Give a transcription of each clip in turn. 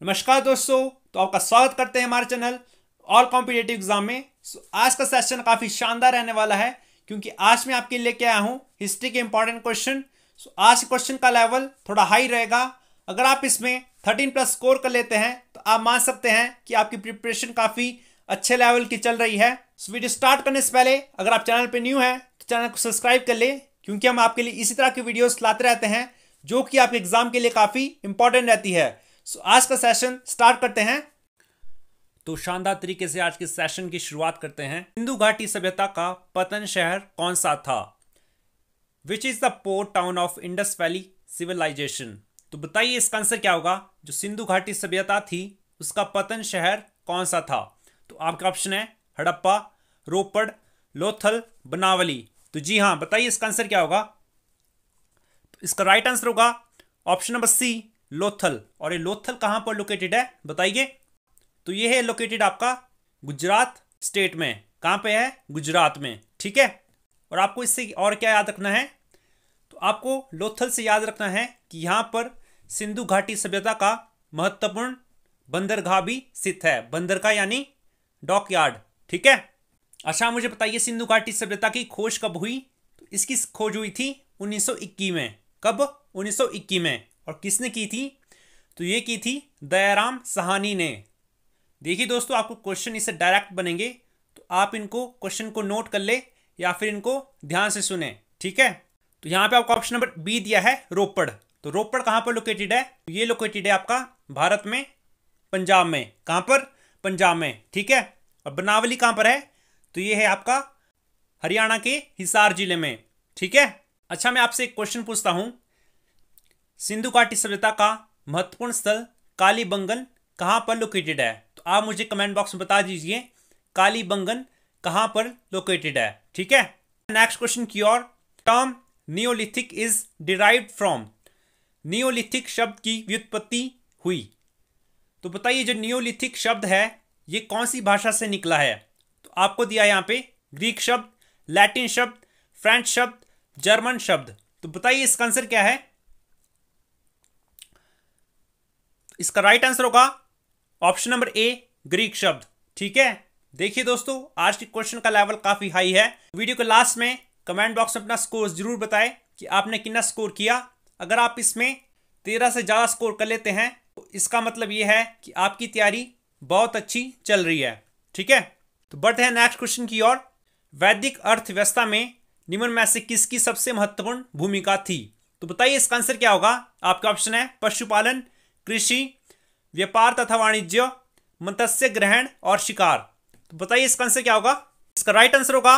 नमस्कार दोस्तों, तो आपका स्वागत करते हैं हमारे चैनल ऑल कॉम्पिटिटिव एग्जाम में। आज का सेशन काफ़ी शानदार रहने वाला है क्योंकि आज मैं आपके लिए लेके आया हूँ हिस्ट्री के इंपॉर्टेंट क्वेश्चन। आज के क्वेश्चन का लेवल थोड़ा हाई रहेगा। अगर आप इसमें 13+ स्कोर कर लेते हैं तो आप मान सकते हैं कि आपकी प्रिपरेशन काफ़ी अच्छे लेवल की चल रही है। वीडियो स्टार्ट करने से पहले अगर आप चैनल पर न्यू हैं तो चैनल को सब्सक्राइब कर ले, क्योंकि हम आपके लिए इसी तरह की वीडियोस लाते रहते हैं जो कि आपके एग्जाम के लिए काफ़ी इंपॉर्टेंट रहती है। आज का सेशन स्टार्ट करते हैं। तो शानदार तरीके से आज के सेशन की शुरुआत करते हैं। सिंधु घाटी सभ्यता का पतन शहर कौन सा था? Which is the port town of Indus Valley civilisation. तो बताइए इसका आंसर क्या होगा। जो सिंधु घाटी सभ्यता थी उसका पतन शहर कौन सा था? तो आपका ऑप्शन है हड़प्पा, रोपड़, लोथल, बनावली। तो जी हाँ, बताइए इसका आंसर क्या होगा। तो इसका राइट आंसर होगा ऑप्शन नंबर सी, लोथल। और ये लोथल कहां पर लोकेटेड है बताइए। तो ये है लोकेटेड आपका गुजरात स्टेट में। कहां पे है? गुजरात में। ठीक है। और आपको इससे और क्या याद रखना है? तो आपको लोथल से याद रखना है कि यहां पर सिंधु घाटी सभ्यता का महत्वपूर्ण बंदरगाह भी स्थित है। बंदरगाह यानी डॉकयार्ड। ठीक है। अच्छा, मुझे बताइए सिंधु घाटी सभ्यता की खोज कब हुई? तो इसकी खोज हुई थी 1921 में। कब? 1921 में। और किसने की थी? तो ये की थी दयाराम साहनी ने। देखिए दोस्तों, आपको क्वेश्चन इससे डायरेक्ट बनेंगे तो आप इनको क्वेश्चन को नोट कर ले या फिर इनको ध्यान से सुने। ठीक है। तो यहाँ पे आपको ऑप्शन नंबर बी दिया है रोपड़। तो रोपड़ कहाँ पर लोकेटेड है? तो ये लोकेटेड है आपका भारत में, पंजाब में। कहाँ पर? पंजाब में। ठीक है। और बनावली कहाँ पर है? तो ये है आपका हरियाणा के हिसार जिले में। ठीक है। अच्छा, मैं आपसे एक क्वेश्चन पूछता हूं। सिंधु घाटी सभ्यता का महत्वपूर्ण स्थल कालीबंगन कहां पर लोकेटेड है? तो आप मुझे कमेंट बॉक्स में बता दीजिए कालीबंगन कहां पर लोकेटेड है। ठीक है। नेक्स्ट क्वेश्चन की ओर। Term neolithic is derived from. Neolithic शब्द की व्युत्पत्ति हुई। तो बताइए जो नियोलिथिक शब्द है ये कौन सी भाषा से निकला है? तो आपको दिया यहां पे ग्रीक शब्द, लैटिन शब्द, फ्रेंच शब्द, जर्मन शब्द। तो बताइए इसका आंसर क्या है। इसका राइट आंसर होगा ऑप्शन नंबर ए, ग्रीक शब्द। ठीक है। देखिए दोस्तों, आज के क्वेश्चन का लेवल काफी हाई है। वीडियो के लास्ट में कमेंट बॉक्स में अपना स्कोर जरूर बताएं कि आपने कितना स्कोर किया। अगर आप इसमें 13 से ज्यादा स्कोर कर लेते हैं तो इसका मतलब यह है कि आपकी तैयारी बहुत अच्छी चल रही है। ठीक है। तो बढ़ते हैं नेक्स्ट क्वेश्चन की ओर। वैदिक अर्थव्यवस्था में निम्न में से किसकी सबसे महत्वपूर्ण भूमिका थी? तो बताइए इसका आंसर क्या होगा। आपका ऑप्शन है पशुपालन, कृषि, व्यापार तथा वाणिज्य, मत्स्य ग्रहण और शिकार। तो बताइए इसका आंसर क्या होगा। इसका राइट आंसर होगा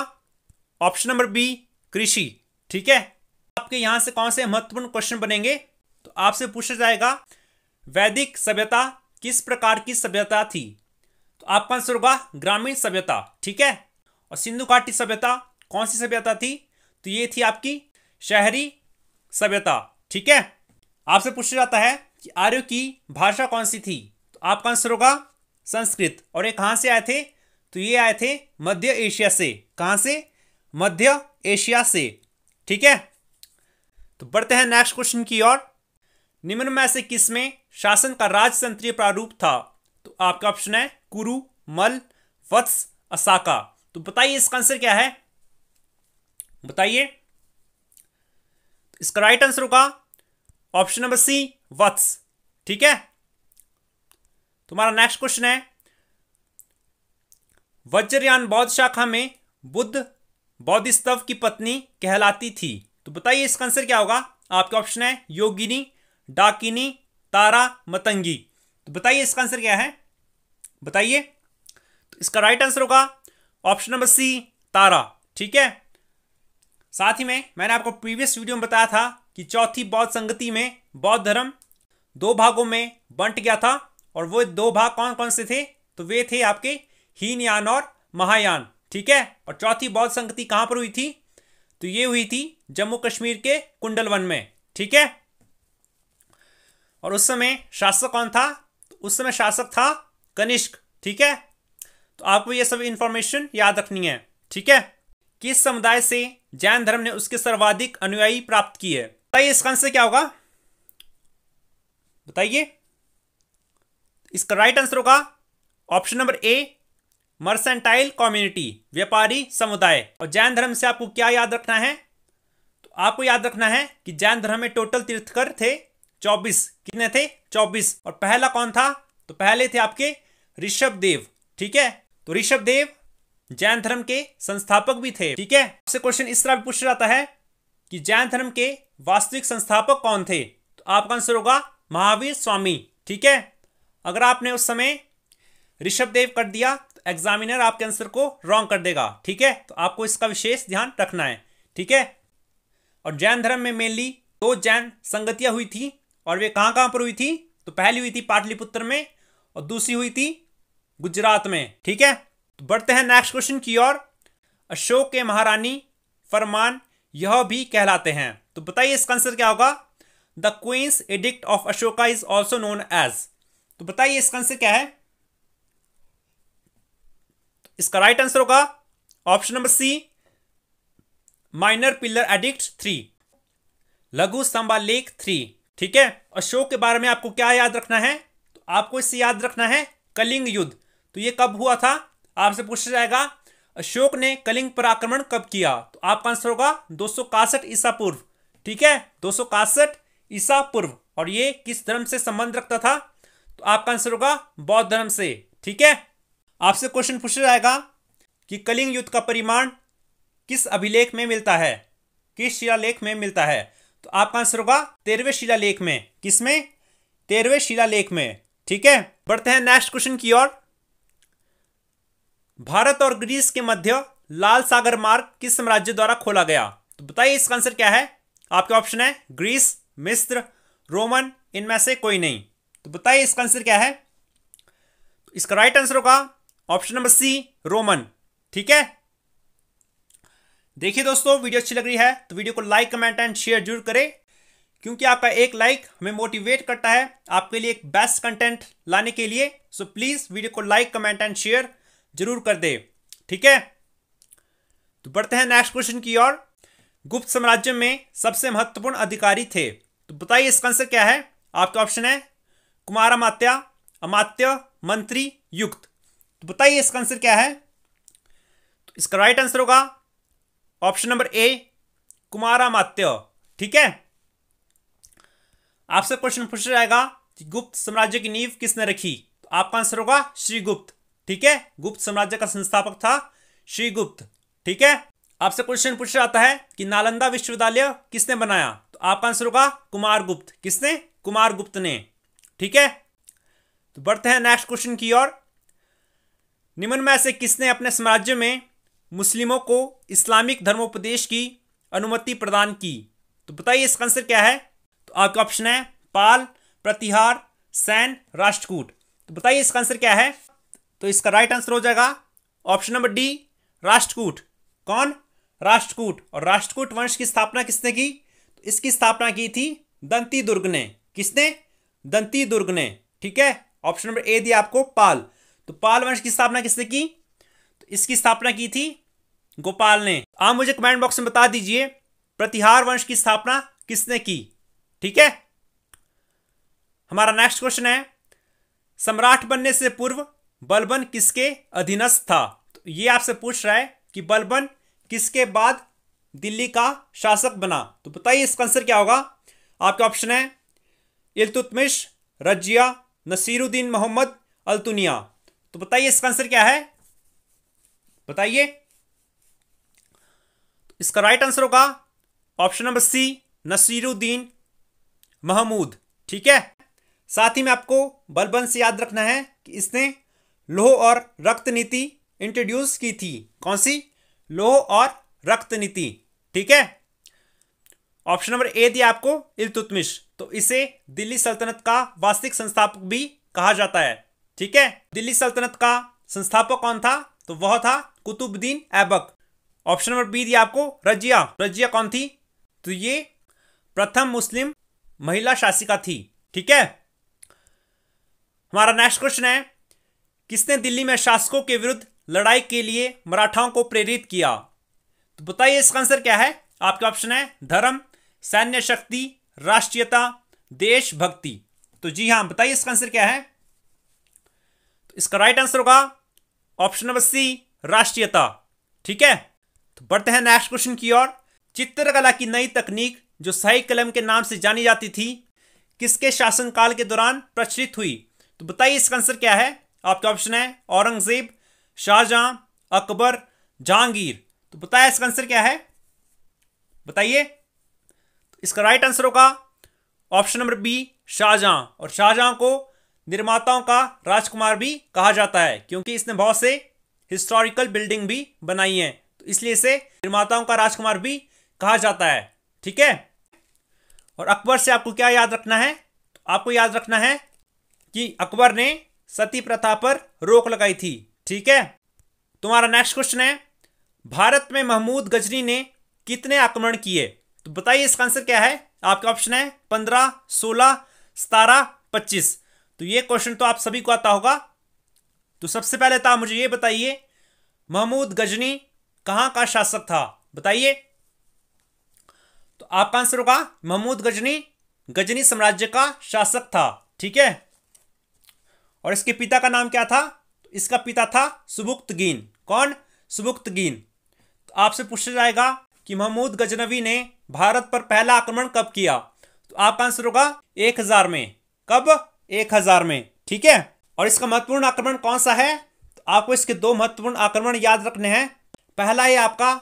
ऑप्शन नंबर बी, कृषि। ठीक है। आपके यहां से कौन से महत्वपूर्ण क्वेश्चन बनेंगे? तो आपसे पूछा जाएगा वैदिक सभ्यता किस प्रकार की सभ्यता थी? तो आपका आंसर होगा ग्रामीण सभ्यता। ठीक है। और सिंधु घाटी सभ्यता कौन सी सभ्यता थी? तो ये थी आपकी शहरी सभ्यता। ठीक है। आपसे पूछा जाता है कि आर्यों की भाषा कौन सी थी? तो आपका आंसर होगा संस्कृत। और ये कहां से आए थे? तो ये आए थे मध्य एशिया से। कहां से? मध्य एशिया से। ठीक है। तो बढ़ते हैं नेक्स्ट क्वेश्चन की ओर। निम्न में से किसमें शासन का राजतंत्रीय प्रारूप था? तो आपका ऑप्शन है कुरु, मल, वत्स, असाका। तो बताइए इसका आंसर क्या है। बताइए। इसका राइट आंसर होगा ऑप्शन नंबर सी, वत्स। ठीक है। तुम्हारा नेक्स्ट क्वेश्चन है वज्रयान बौद्ध शाखा में बुद्ध बोधिसत्व की पत्नी कहलाती थी। तो बताइए इसका आंसर क्या होगा। आपका ऑप्शन है योगिनी, डाकिनी, तारा, मतंगी। तो बताइए इसका आंसर क्या है। बताइए। तो इसका राइट आंसर होगा ऑप्शन नंबर सी, तारा। ठीक है। साथ ही में मैंने आपको प्रीवियस वीडियो में बताया था कि चौथी बौद्ध संगति में बौद्ध धर्म 2 भागों में बंट गया था। और वो 2 भाग कौन कौन से थे? तो वे थे आपके हीनयान और महायान। ठीक है। और चौथी बौद्ध संगति कहां पर हुई थी? तो ये हुई थी जम्मू कश्मीर के कुंडलवन में। ठीक है। और उस समय शासक कौन था? तो उस समय शासक था कनिष्क। ठीक है। तो आपको ये सब इंफॉर्मेशन याद रखनी है। ठीक है। किस समुदाय से जैन धर्म ने उसके सर्वाधिक अनुयायी प्राप्त किए? बताइए इसका आंसर क्या होगा। बताइए। इसका राइट आंसर होगा option number A, mercantile community, व्यापारी समुदाय। और जैन धर्म से आपको क्या याद रखना है? तो आपको याद रखना है कि जैन धर्म में टोटल तीर्थंकर थे 24। कितने थे? 24। और पहला कौन था? तो पहले थे आपके ऋषभदेव। ठीक है, तो ऋषभदेव जैन धर्म के संस्थापक भी थे। ठीक है, आपसे क्वेश्चन इस तरह भी पूछा जाता है कि जैन धर्म के वास्तविक संस्थापक कौन थे? तो आपका आंसर होगा महावीर स्वामी। ठीक है, अगर आपने उस समय ऋषभदेव कर दिया तो एग्जामिनर आपके आंसर को रॉन्ग कर देगा। ठीक है, तो आपको इसका विशेष ध्यान रखना है। ठीक है, और जैन धर्म में मेनली 2 जैन संगतियां हुई थी, और वे कहां कहां पर हुई थी? तो पहली हुई थी पाटलिपुत्र में और दूसरी हुई थी गुजरात में। ठीक है, तो बढ़ते हैं नेक्स्ट क्वेश्चन की ओर। अशोक के महारानी फरमान यह भी कहलाते हैं। तो बताइए इसका आंसर क्या होगा? The queen's edict of Ashoka is also known as. तो बताइए इसका आंसर क्या है? इसका राइट आंसर होगा option number C, minor pillar edict 3, लघु स्तंभालेख 3। ठीक है, अशोक के बारे में आपको क्या याद रखना है? तो आपको इससे याद रखना है कलिंग युद्ध। तो ये कब हुआ था? आपसे पूछा जाएगा अशोक ने कलिंग पर आक्रमण कब किया? तो आपका आंसर होगा 261 ईसा पूर्व। ठीक है, 261 ईसा पूर्व। और ये किस धर्म से संबंध रखता था? तो आपका आंसर होगा बौद्ध धर्म से। ठीक है, आपसे क्वेश्चन पूछा जाएगा कि कलिंग युद्ध का परिमाण किस अभिलेख में मिलता है? किस शिलालेख में मिलता है? तो आपका आंसर होगा 13वें शिलालेख में। किसमें? 13वें शिलालेख में। ठीक है, बढ़ते हैं नेक्स्ट क्वेश्चन की ओर। भारत और ग्रीस के मध्य लाल सागर मार्ग किस साम्राज्य द्वारा खोला गया? तो बताइए इसका आंसर क्या है? आपके ऑप्शन है ग्रीस, मिस्र, रोमन, इनमें से कोई नहीं। तो बताइए इसका आंसर क्या है? तो इसका राइट आंसर होगा ऑप्शन नंबर सी, रोमन। ठीक है, देखिए दोस्तों, वीडियो अच्छी लग रही है तो वीडियो को लाइक, कमेंट एंड शेयर जरूर करें, क्योंकि आपका एक लाइक हमें मोटिवेट करता है आपके लिए एक बेस्ट कंटेंट लाने के लिए। सो प्लीज वीडियो को लाइक, कमेंट एंड शेयर जरूर कर दे। ठीक है, तो बढ़ते हैं नेक्स्ट क्वेश्चन की ओर। गुप्त साम्राज्य में सबसे महत्वपूर्ण अधिकारी थे। तो बताइए इसका आंसर क्या है? आपका ऑप्शन है कुमारामात्य, अमात्य, मंत्री, युक्त। तो बताइए इसका आंसर क्या है? तो इसका राइट आंसर होगा ऑप्शन नंबर ए, कुमारामात्य। ठीक है, आपसे क्वेश्चन पूछा जाएगा कि गुप्त साम्राज्य की नींव किसने रखी? तो आपका आंसर होगा श्रीगुप्त। ठीक है, गुप्त साम्राज्य का संस्थापक था श्रीगुप्त। ठीक है, आपसे क्वेश्चन पूछा जाता है कि नालंदा विश्वविद्यालय किसने बनाया? तो आपका आंसर होगा कुमारगुप्त। किसने? कुमारगुप्त ने। ठीक है, तो बढ़ते हैं नेक्स्ट क्वेश्चन की ओर। निम्न में से किसने अपने साम्राज्य में मुस्लिमों को इस्लामिक धर्मोपदेश की अनुमति प्रदान की? तो बताइए इसका आंसर क्या है? तो आपका ऑप्शन है पाल, प्रतिहार, सैन, राष्ट्रकूट। तो बताइए इसका आंसर क्या है? तो इसका राइट आंसर हो जाएगा ऑप्शन नंबर डी, राष्ट्रकूट। कौन? राष्ट्रकूट। और राष्ट्रकूट वंश की स्थापना किसने की? तो इसकी स्थापना की थी दंती दुर्ग ने। किसने? दंती दुर्ग ने। ठीक है, ऑप्शन नंबर ए दिया आपको पाल। तो पाल वंश की स्थापना किसने की? तो इसकी स्थापना की थी गोपाल ने। आप मुझे कमेंट बॉक्स में बता दीजिए प्रतिहार वंश की स्थापना किसने की? ठीक है, हमारा नेक्स्ट क्वेश्चन है सम्राट बनने से पूर्व बलबन किसके अधीनस्थ था? तो ये आपसे पूछ रहा है कि बलबन किसके बाद दिल्ली का शासक बना? तो बताइए इसका आंसर क्या होगा? आपके ऑप्शन है इल्तुतमिश, रजिया, नसीरुद्दीन मोहम्मद, अल्तुनिया। तो बताइए इसका आंसर क्या है? बताइए। इसका राइट आंसर होगा option number C, Nasiruddin Mahmud. ठीक है, साथ ही में आपको बलबन से याद रखना है कि इसने लौह और रक्त नीति इंट्रोड्यूस की थी। कौन सी? लौह और रक्त नीति। ठीक है, ऑप्शन नंबर ए दिया आपको इल्तुतमिश। तो इसे दिल्ली सल्तनत का वास्तविक संस्थापक भी कहा जाता है। ठीक है, दिल्ली सल्तनत का संस्थापक कौन था? तो वह था Qutubuddin Aibak. Option number B दिया आपको रजिया। रजिया कौन थी? तो ये प्रथम मुस्लिम महिला शासिका थी। ठीक है, हमारा नेक्स्ट क्वेश्चन है किसने दिल्ली में शासकों के विरुद्ध लड़ाई के लिए मराठाओं को प्रेरित किया? तो बताइए इसका आंसर क्या है? आपके ऑप्शन है धर्म, सैन्य शक्ति, राष्ट्रीयता, देशभक्ति। तो जी हाँ, बताइए इसका आंसर क्या है? तो इसका राइट आंसर होगा ऑप्शन नंबर सी, राष्ट्रीयता। ठीक है, तो बढ़ते हैं नेक्स्ट क्वेश्चन की ओर। चित्रकला की नई तकनीक जो शाही कलम के नाम से जानी जाती थी, किसके शासनकाल के दौरान प्रचलित हुई? तो बताइए इसका आंसर क्या है। आपके ऑप्शन है औरंगजेब, शाहजहां, अकबर, जहांगीर। तो बताइए इसका आंसर क्या है, बताइए। तो इसका राइट आंसर होगा ऑप्शन नंबर बी, शाहजहां। और शाहजहां को निर्माताओं का राजकुमार भी कहा जाता है, क्योंकि इसने बहुत से हिस्टोरिकल बिल्डिंग भी बनाई हैं, तो इसलिए इसे निर्माताओं का राजकुमार भी कहा जाता है। ठीक है, और अकबर से आपको क्या याद रखना है? तो आपको याद रखना है कि अकबर ने सती प्रथा पर रोक लगाई थी। ठीक है, तुम्हारा नेक्स्ट क्वेश्चन है, भारत में महमूद गजनी ने कितने आक्रमण किए? तो बताइए इसका आंसर क्या है। आपका ऑप्शन है 15, 16, 17, 25। तो ये क्वेश्चन तो आप सभी को आता होगा। तो सबसे पहले तो आप मुझे ये बताइए, महमूद गजनी कहां का शासक था? बताइए। तो आपका आंसर होगा महमूद गजनी गजनी साम्राज्य का शासक था। ठीक है, और इसके पिता का नाम क्या था? तो इसका पिता था सुबुक्तगीन। कौन? सुबुक्तगीन। तो आपसे पूछा जाएगा कि महमूद गजनवी ने भारत पर पहला आक्रमण कब किया? तो आपका आंसर होगा 1000 में। कब? 1000 में। ठीक है, और इसका महत्वपूर्ण आक्रमण कौन सा है? तो आपको इसके दो महत्वपूर्ण आक्रमण याद रखने हैं। पहला है आपका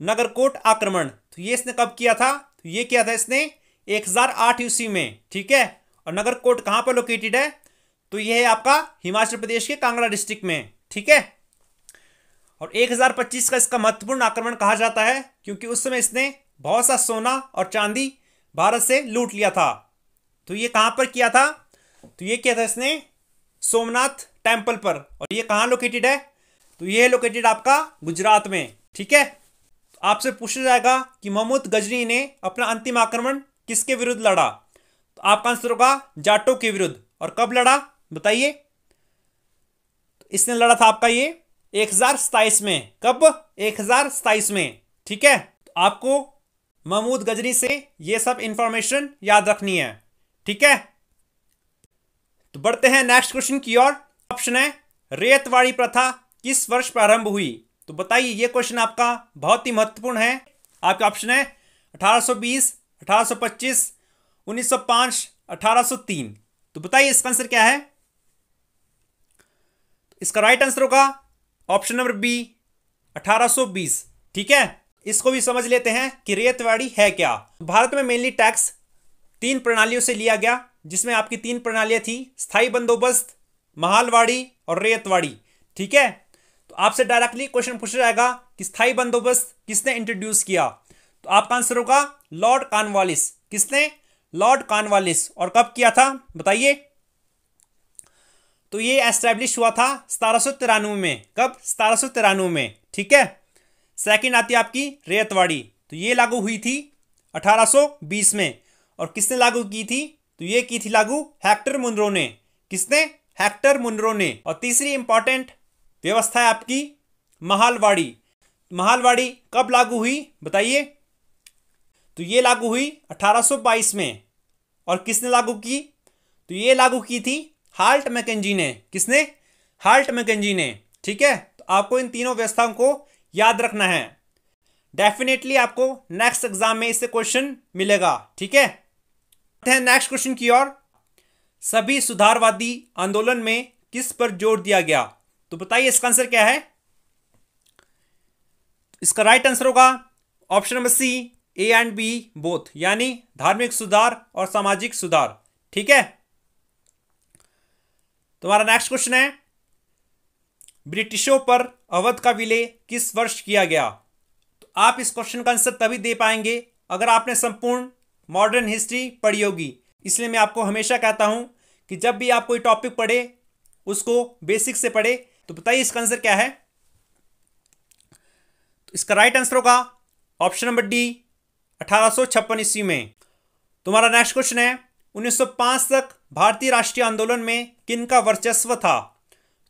नगरकोट आक्रमण। तो ये इसने कब किया था? तो ये किया था इसने 1008 ईस्वी में। ठीक है, और नगरकोट कहां पर लोकेटेड है? तो यह है आपका हिमाचल प्रदेश के कांगड़ा डिस्ट्रिक्ट में। ठीक है, और 1025 का इसका महत्वपूर्ण आक्रमण कहा जाता है, क्योंकि उस समय इसने बहुत सा सोना और चांदी भारत से लूट लिया था। तो ये कहां पर किया था? तो ये किया था इसने सोमनाथ टेम्पल पर। और ये कहां लोकेटेड है? तो ये लोकेटेड आपका गुजरात में। ठीक है, तो आपसे पूछा जाएगा कि महमूद गजनी ने अपना अंतिम आक्रमण किसके विरुद्ध लड़ा? तो आपका आंसर होगा जाटों के विरुद्ध। और कब लड़ा? बताइए। तो इसने लड़ा था आपका ये 1027 में। कब? 1027 में। ठीक है, तो आपको महमूद गजनी से ये सब इंफॉर्मेशन याद रखनी है। ठीक है, तो बढ़ते हैं नेक्स्ट क्वेश्चन की ओर। ऑप्शन है रेतवाड़ी प्रथा किस वर्ष प्रारंभ हुई? तो बताइए, ये क्वेश्चन आपका बहुत ही महत्वपूर्ण है। आपका ऑप्शन है 1820, 1825, 1905, 1803। तो बताइए इसका आंसर क्या है। इसका राइट आंसर होगा ऑप्शन नंबर बी, 1820। ठीक है, इसको भी समझ लेते हैं कि रेतवाड़ी है क्या। भारत में मेनली टैक्स 3 प्रणालियों से लिया गया, जिसमें आपकी 3 प्रणालियां थी, स्थायी बंदोबस्त, महालवाड़ी और रेतवाड़ी। ठीक है, तो आपसे डायरेक्टली क्वेश्चन पूछा जाएगा कि स्थायी बंदोबस्त किसने इंट्रोड्यूस किया? तो आपका आंसर होगा लॉर्ड कॉर्नवालिस। किसने? Lord Cornwallis. और कब किया था? बताइए। तो ये एस्टैब्लिश हुआ था 1793 में। कब? 1793 में। ठीक है, सेकंड आती है आपकी रेतवाड़ी। तो ये लागू हुई थी 1820 में। और किसने लागू की थी? तो ये की थी लागू हेक्टर मुनरो ने। किसने? हेक्टर मुनरो ने। और तीसरी इंपॉर्टेंट व्यवस्था है आपकी महालवाड़ी। महालवाड़ी कब लागू हुई? बताइए। तो ये लागू हुई 1822 में। और किसने लागू की? तो ये लागू की थी हाल्ट मैकेंजी ने। किसने? हाल्ट मैकेंजी ने। ठीक है, तो आपको इन तीनों व्यवस्थाओं को याद रखना है। डेफिनेटली आपको नेक्स्ट एग्जाम में इससे क्वेश्चन मिलेगा। ठीक है, नेक्स्ट क्वेश्चन की ओर। सभी सुधारवादी आंदोलन में किस पर जोर दिया गया? तो बताइए इसका आंसर क्या है। इसका राइट आंसर होगा option number C, A and B both, यानी धार्मिक सुधार और सामाजिक सुधार। ठीक है, तुम्हारा नेक्स्ट क्वेश्चन है, ब्रिटिशों पर अवध का विलय किस वर्ष किया गया? तो आप इस क्वेश्चन का आंसर तभी दे पाएंगे अगर आपने संपूर्ण मॉडर्न हिस्ट्री पढ़ी होगी। इसलिए मैं आपको हमेशा कहता हूं कि जब भी आप कोई टॉपिक पढ़े उसको बेसिक से पढ़े। तो बताइए इसका आंसर क्या है। तो इसका राइट आंसर होगा ऑप्शन नंबर डी, 1856 ईस्वी में। तुम्हारा नेक्स्ट क्वेश्चन है, 1905 तक भारतीय राष्ट्रीय आंदोलन में किनका वर्चस्व था?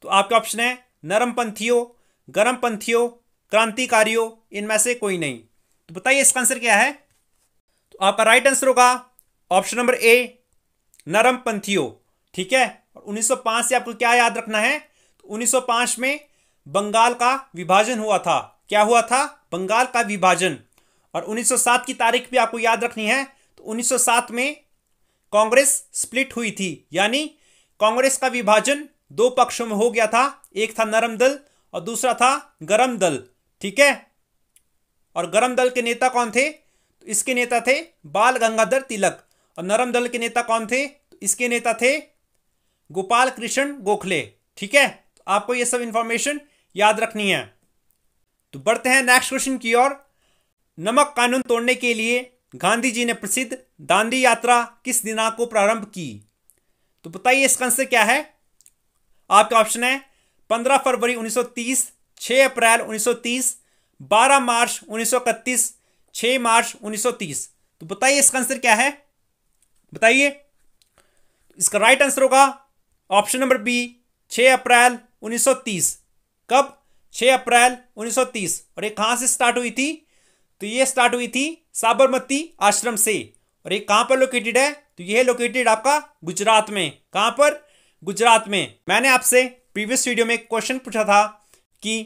तो आपके ऑप्शन है नरमपंथियों, गर्मपंथियों, क्रांतिकारियों, इनमें से कोई नहीं। तो बताइए इसका आंसर क्या है। तो आपका राइट आंसर होगा ऑप्शन नंबर ए, नरमपंथियों। ठीक है, और 1905 से आपको क्या याद रखना है 1905 में बंगाल का विभाजन हुआ था। क्या हुआ था? बंगाल का विभाजन। और 1907 की तारीख भी आपको याद रखनी है। तो 1907 में कांग्रेस स्प्लिट हुई थी, यानी कांग्रेस का विभाजन दो पक्षों में हो गया था। एक था नरम दल और दूसरा था गरम दल। ठीक है। और गरम दल के नेता कौन थे? तो इसके नेता थे बाल गंगाधर तिलक। और नरम दल के नेता कौन थे? तो इसके नेता थे गोपाल कृष्ण गोखले। ठीक है। तो आपको ये सब इंफॉर्मेशन याद रखनी है। तो बढ़ते हैं नेक्स्ट क्वेश्चन की ओर। नमक कानून तोड़ने के लिए गांधी जी ने प्रसिद्ध दांडी यात्रा किस दिनांक को प्रारंभ की? तो बताइए इसका आंसर क्या है। आपका ऑप्शन है 15 फरवरी 1930, 6 अप्रैल 1930, 12 मार्च 1931, 6 मार्च 1930। तो बताइए इसका आंसर क्या है, बताइए। इसका राइट आंसर होगा ऑप्शन नंबर बी, 6 अप्रैल 1930। कब? 6 अप्रैल 1930। और ये कहां से स्टार्ट हुई थी? तो ये स्टार्ट हुई थी साबरमती आश्रम से। और ये कहां पर लोकेटेड है? तो ये लोकेटेड आपका गुजरात में। कहां पर? गुजरात में। मैंने आपसे प्रीवियस वीडियो में एक क्वेश्चन पूछा था कि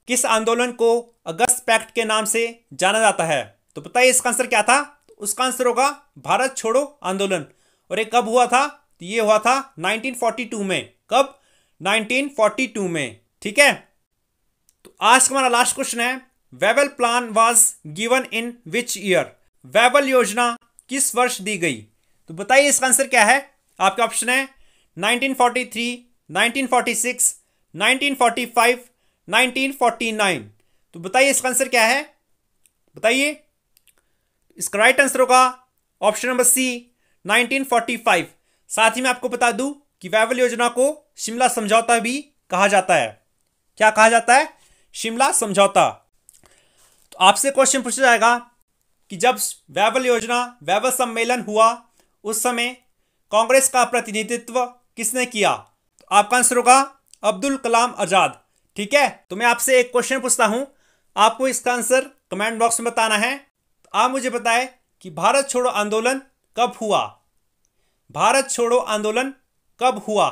किस आंदोलन को अगस्त पैक्ट के नाम से जाना जाता है। तो बताइए इसका आंसर क्या था। तो उसका आंसर होगा भारत छोड़ो आंदोलन। और ये कब हुआ था? तो ये हुआ था 1942 में। कब? 1942 में। ठीक है। तो आज का हमारा लास्ट क्वेश्चन है, Wavell plan was given in which year? Wavell योजना किस वर्ष दी गई? तो बताइए इसका आंसर क्या है। आपका ऑप्शन है 1943, 1946, 1945, 1949। तो बताइए इसका आंसर क्या है, बताइए। इसका राइट आंसर होगा ऑप्शन नंबर सी, 1945। साथ ही मैं आपको बता दूं कि वेवल योजना को शिमला समझौता भी कहा जाता है। क्या कहा जाता है? शिमला समझौता। तो आपसे क्वेश्चन पूछा जाएगा कि जब वेवल योजना, वेवल सम्मेलन हुआ, उस समय कांग्रेस का प्रतिनिधित्व किसने किया? तो आपका आंसर होगा अब्दुल कलाम आजाद। ठीक है। तो मैं आपसे एक क्वेश्चन पूछता हूं, आपको इसका आंसर कमेंट बॉक्स में बताना है। तो आप मुझे बताएं कि भारत छोड़ो आंदोलन कब हुआ? भारत छोड़ो आंदोलन कब हुआ?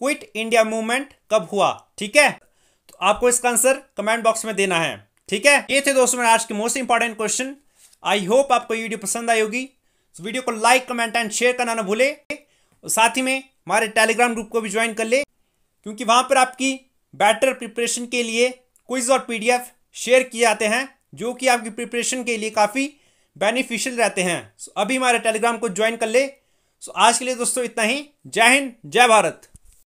क्विट इंडिया मूवमेंट कब हुआ? ठीक है। तो आपको इसका आंसर कमेंट बॉक्स में देना है। ठीक है। ये थे दोस्तों मेरे आज के most important question. I hope आपको ये वीडियो पसंद आई होगी। तो वीडियो को लाइक, कमेंट एंड शेयर करना ना भूले। और साथ ही में हमारे टेलीग्राम ग्रुप को भी ज्वाइन कर ले, क्योंकि वहां पर आपकी बेटर प्रिपरेशन के लिए क्विज और पीडीएफ शेयर किए जाते हैं, जो कि आपकी प्रिपरेशन के लिए काफ़ी बेनिफिशियल रहते हैं। अभी हमारे टेलीग्राम को ज्वाइन कर ले। आज के लिए दोस्तों इतना ही। जय हिंद, जय भारत।